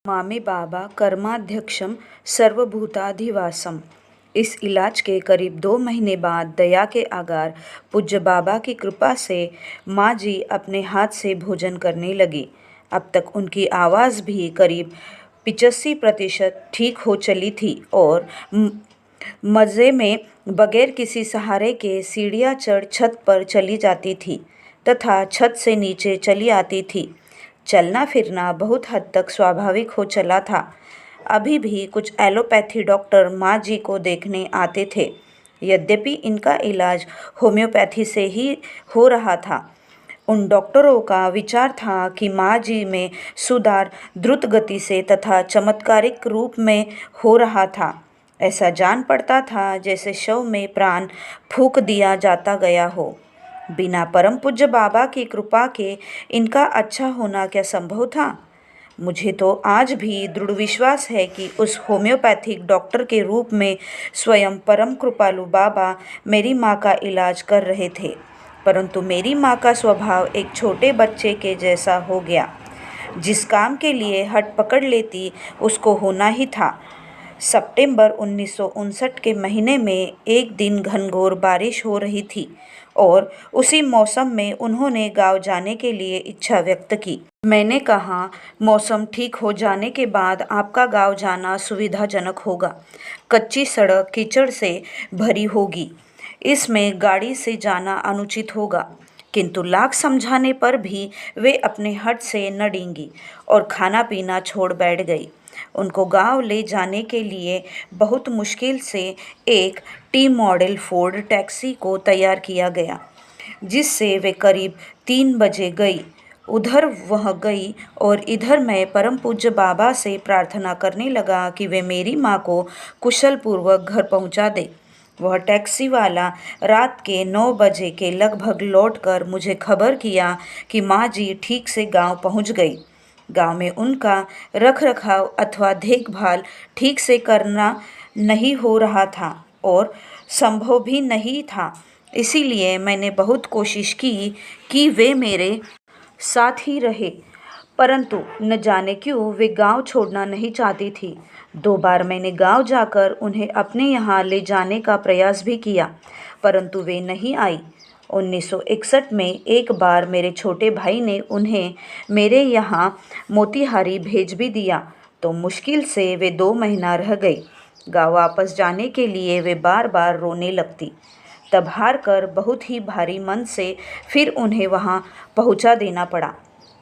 मामी बाबा कर्माध्यक्षम सर्वभूताधिवासम। इस इलाज के करीब 2 महीने बाद दया के आगार पूज्य बाबा की कृपा से माँ जी अपने हाथ से भोजन करने लगी। अब तक उनकी आवाज़ भी करीब 85% ठीक हो चली थी और मज़े में बगैर किसी सहारे के सीढ़ियाँ चढ़ छत पर चली जाती थी तथा छत से नीचे चली आती थी। चलना फिरना बहुत हद तक स्वाभाविक हो चला था। अभी भी कुछ एलोपैथी डॉक्टर माँ जी को देखने आते थे, यद्यपि इनका इलाज होम्योपैथी से ही हो रहा था। उन डॉक्टरों का विचार था कि माँ जी में सुधार द्रुत गति से तथा चमत्कारिक रूप में हो रहा था। ऐसा जान पड़ता था जैसे शव में प्राण फूंक दिया जाता गया हो। बिना परम पूज्य बाबा की कृपा के इनका अच्छा होना क्या संभव था? मुझे तो आज भी दृढ़ विश्वास है कि उस होम्योपैथिक डॉक्टर के रूप में स्वयं परम कृपालु बाबा मेरी माँ का इलाज कर रहे थे, परंतु मेरी माँ का स्वभाव एक छोटे बच्चे के जैसा हो गया। जिस काम के लिए हट पकड़ लेती उसको होना ही था। सितंबर 1959 के महीने में एक दिन घनघोर बारिश हो रही थी और उसी मौसम में उन्होंने गांव जाने के लिए इच्छा व्यक्त की। मैंने कहा, मौसम ठीक हो जाने के बाद आपका गांव जाना सुविधाजनक होगा। कच्ची सड़क कीचड़ से भरी होगी, इसमें गाड़ी से जाना अनुचित होगा। किंतु लाख समझाने पर भी वे अपने हट से न डिंगी और खाना पीना छोड़ बैठ गई। उनको गांव ले जाने के लिए बहुत मुश्किल से एक टी मॉडल फोर्ड टैक्सी को तैयार किया गया, जिससे वे करीब 3 बजे गई। उधर वह गई और इधर मैं परम पूज्य बाबा से प्रार्थना करने लगा कि वे मेरी माँ को कुशल पूर्वक घर पहुँचा दे। वह टैक्सी वाला रात के 9 बजे के लगभग लौटकर मुझे खबर किया कि माँ जी ठीक से गांव पहुँच गई। गांव में उनका रख रखाव अथवा देखभाल ठीक से करना नहीं हो रहा था और संभव भी नहीं था। इसीलिए मैंने बहुत कोशिश की कि वे मेरे साथ ही रहे, परंतु न जाने क्यों वे गांव छोड़ना नहीं चाहती थी। 2 बार मैंने गांव जाकर उन्हें अपने यहाँ ले जाने का प्रयास भी किया, परंतु वे नहीं आई। 1961 में एक बार मेरे छोटे भाई ने उन्हें मेरे यहाँ मोतिहारी भेज भी दिया, तो मुश्किल से वे 2 महीना रह गई। गाँव वापस जाने के लिए वे बार बार रोने लगती। तब हार कर बहुत ही भारी मन से फिर उन्हें वहाँ पहुँचा देना पड़ा।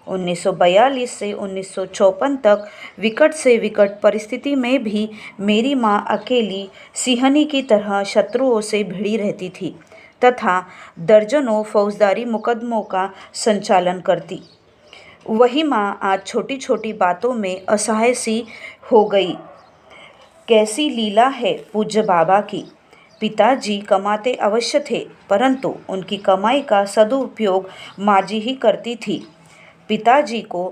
1942 से 1954 तक विकट से विकट परिस्थिति में भी मेरी माँ अकेली सिंहनी की तरह शत्रुओं से भिड़ी रहती थी तथा दर्जनों फौजदारी मुकदमों का संचालन करती। वही माँ आज छोटी छोटी बातों में असहाय सी हो गई। कैसी लीला है पूज्य बाबा की। पिताजी कमाते अवश्य थे, परंतु उनकी कमाई का सदुपयोग माँ जी ही करती थी। पिताजी को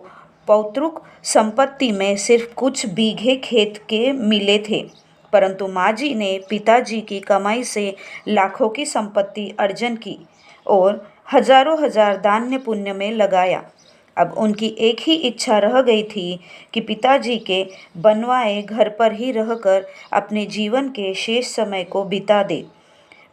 पौतृक संपत्ति में सिर्फ कुछ बीघे खेत के मिले थे, परंतु माँ जी ने पिताजी की कमाई से लाखों की संपत्ति अर्जन की और हजारों हजार दान्य पुण्य में लगाया। अब उनकी एक ही इच्छा रह गई थी कि पिताजी के बनवाए घर पर ही रहकर अपने जीवन के शेष समय को बिता दे,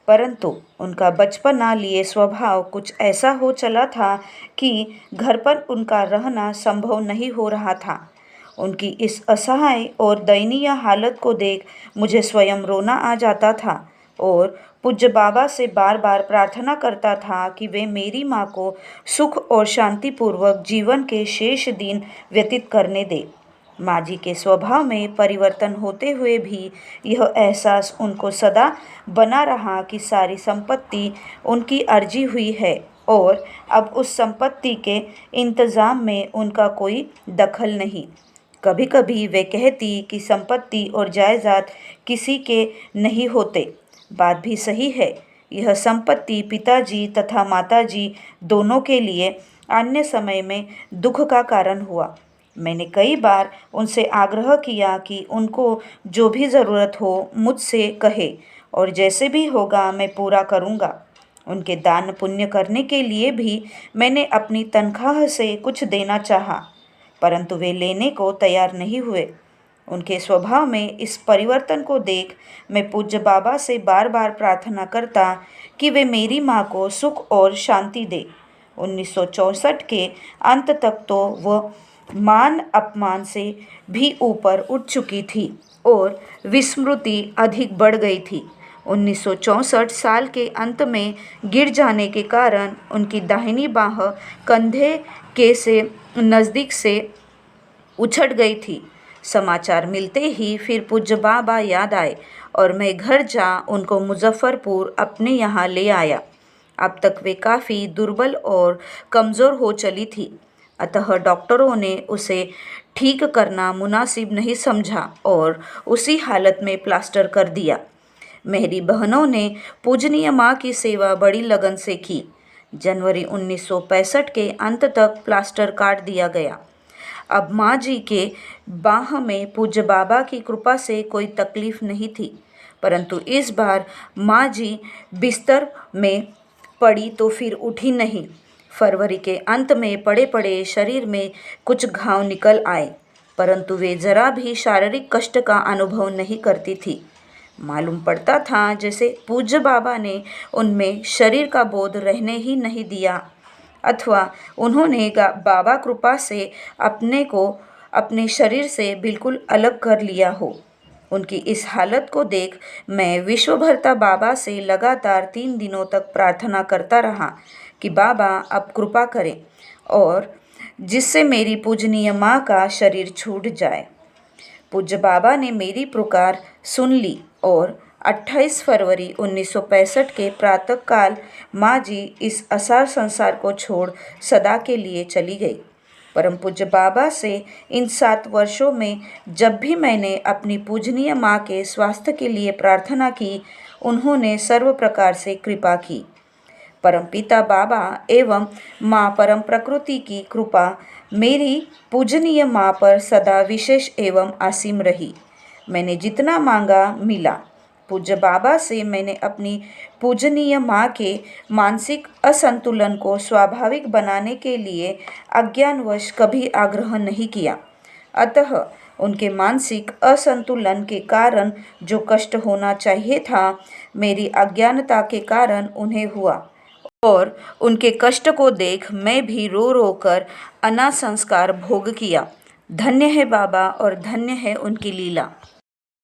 परंतु उनका बचपना लिए स्वभाव कुछ ऐसा हो चला था कि घर पर उनका रहना संभव नहीं हो रहा था। उनकी इस असहाय और दयनीय हालत को देख मुझे स्वयं रोना आ जाता था और पूज्य बाबा से बार बार प्रार्थना करता था कि वे मेरी माँ को सुख और शांतिपूर्वक जीवन के शेष दिन व्यतीत करने दे। माँ जी के स्वभाव में परिवर्तन होते हुए भी यह एहसास उनको सदा बना रहा कि सारी संपत्ति उनकी अर्जी हुई है और अब उस संपत्ति के इंतजाम में उनका कोई दखल नहीं। कभी कभी वे कहती कि संपत्ति और जायदाद किसी के नहीं होते। बात भी सही है। यह संपत्ति पिताजी तथा माताजी दोनों के लिए अन्य समय में दुख का कारण हुआ। मैंने कई बार उनसे आग्रह किया कि उनको जो भी ज़रूरत हो मुझसे कहे और जैसे भी होगा मैं पूरा करूँगा। उनके दान पुण्य करने के लिए भी मैंने अपनी तनख्वाह से कुछ देना चाहा, परंतु वे लेने को तैयार नहीं हुए। उनके स्वभाव में इस परिवर्तन को देख मैं पूज्य बाबा से बार बार प्रार्थना करता कि वे मेरी माँ को सुख और शांति दे। 1964 के अंत तक तो वह मान अपमान से भी ऊपर उठ चुकी थी और विस्मृति अधिक बढ़ गई थी। 1964 साल के अंत में गिर जाने के कारण उनकी दाहिनी बाह कंधे के से नज़दीक से उछट गई थी। समाचार मिलते ही फिर पूज्य बाबा याद आए और मैं घर जा उनको मुजफ्फरपुर अपने यहाँ ले आया। अब तक वे काफ़ी दुर्बल और कमज़ोर हो चली थी, अतः डॉक्टरों ने उसे ठीक करना मुनासिब नहीं समझा और उसी हालत में प्लास्टर कर दिया। मेरी बहनों ने पूजनीय माँ की सेवा बड़ी लगन से की। जनवरी 1965 के अंत तक प्लास्टर काट दिया गया। अब माँ जी के बाह में पूज्य बाबा की कृपा से कोई तकलीफ नहीं थी, परंतु इस बार माँ जी बिस्तर में पड़ी तो फिर उठी नहीं। फरवरी के अंत में पड़े पड़े शरीर में कुछ घाव निकल आए, परंतु वे जरा भी शारीरिक कष्ट का अनुभव नहीं करती थी। मालूम पड़ता था जैसे पूज्य बाबा ने उनमें शरीर का बोध रहने ही नहीं दिया, अथवा उन्होंने बाबा कृपा से अपने को अपने शरीर से बिल्कुल अलग कर लिया हो। उनकी इस हालत को देख मैं विश्वभर्ता बाबा से लगातार 3 दिनों तक प्रार्थना करता रहा कि बाबा अब कृपा करें और जिससे मेरी पूजनीय माँ का शरीर छूट जाए। पूज्य बाबा ने मेरी पुकार सुन ली और 28 फरवरी 1965 के प्रातःकाल माँ जी इस असार संसार को छोड़ सदा के लिए चली गई। परम पूज्य बाबा से इन 7 वर्षों में जब भी मैंने अपनी पूजनीय माँ के स्वास्थ्य के लिए प्रार्थना की, उन्होंने सर्व प्रकार से कृपा की। परमपिता बाबा एवं माँ परम प्रकृति की कृपा मेरी पूजनीय माँ पर सदा विशेष एवं असीम रही। मैंने जितना मांगा मिला। पूज्य बाबा से मैंने अपनी पूजनीय माँ के मानसिक असंतुलन को स्वाभाविक बनाने के लिए अज्ञानवश कभी आग्रह नहीं किया, अतः उनके मानसिक असंतुलन के कारण जो कष्ट होना चाहिए था, मेरी अज्ञानता के कारण उन्हें हुआ और उनके कष्ट को देख मैं भी रो रो कर अनासंस्कार भोग किया। धन्य है बाबा और धन्य है उनकी लीला।